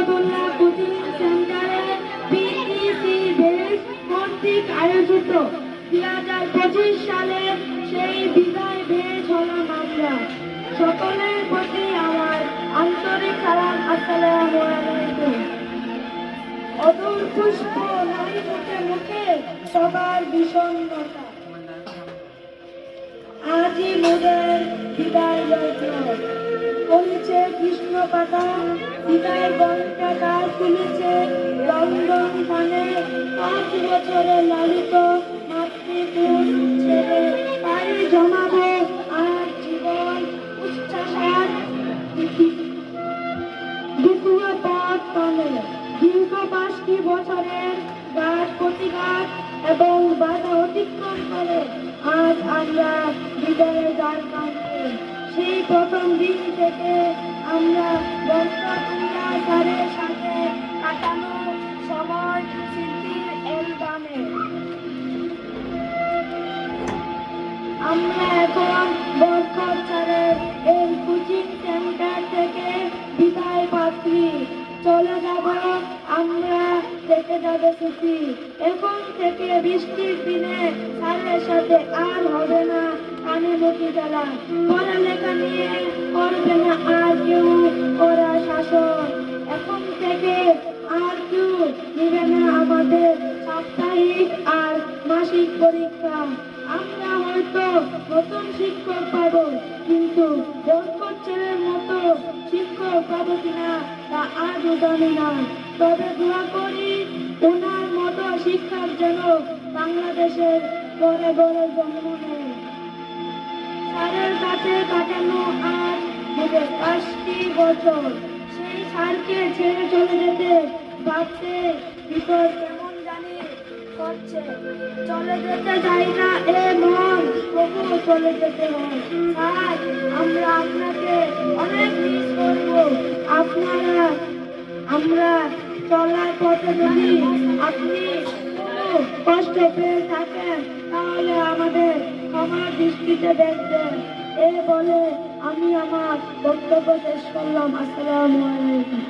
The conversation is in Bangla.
রহমতুল্লাহ কোচিং সেন্টারে পিইসি বেস কর্তৃক আয়োজিত 2025 সালে সেই বিদায় বেশ হলাম আমরা। সকলের প্রতি আমার আন্তরিক সালাম, আসসালামু আলাইকুম। অদূর পুষ্প নাই মুখে মুখে সবার বিষণ্ণতা, আজই মোদের বিদায় যত্ন করেছে কৃষ্ণ পাতা, বিদায় ঘণ্টা কাজ তুলেছে লন্ডন খানে। 5 বছরের লালিত মাতৃকুল ছেড়ে পাড়ি জমাবে আর জীবন উচ্ছ্বাসার দ্বিতীয় পথ টানে। দীর্ঘ 5টি বছরের ঘাত প্রতিঘাত এবং বাধা অতিক্রম করে আজ আমরা বিদায়ের দ্বার প্রান্তে। সেই প্রথম দিন থেকে আমরা বরকতুল্লাহ স্যারের সাথে কাটানো সময় স্মৃতির অ্যালবামে। আমরা এখন বরকত স্যারের এই কোচিং সেন্টার থেকে বিদায় পাচ্ছি। চলে যাব আমরা, থেকে যাবে স্মৃতি। এখন থেকে বৃষ্টির দিনে স্যারের সাথে আর হবে না কানে মুখি জ্বালা। পড়ালেখা নিয়ে করবে না আর কেউ করা শাসন। এখন থেকে আর কেউ নিবে না আমাদের সাপ্তাহিক আর মাসিক পরীক্ষা। আমরা হয়তো নতুন শিক্ষক পাবো, কিন্তু বরকত ছেলের মতো শিক্ষক পাবো কিনা তা আজও জানি না। তবে দোয়া করি ওনার মতো শিক্ষক যেন বাংলাদেশের ঘরে ঘরে জন্ম নেয়। স্যারের কাছে কাটানো আজ হবে 5টি বছর। সেই স্যারকে ছেড়ে চলে যেতে ভাবতে ভিতর কেমন জানি করছে। চলে যেতে চাই না এ মন, তবুও চলে যেতে হয়। স্যার, আমরা আপনাকে অনেক মিস করব। আমরা চলার পথে যদি আপনি কোনো কষ্ট পেয়ে থাকেন তাহলে আমাদের ক্ষমার দৃষ্টিতে দেখবেন। এ বলে আমি আমার বক্তব্য শেষ করলাম। আসসালামু আলাইকুম।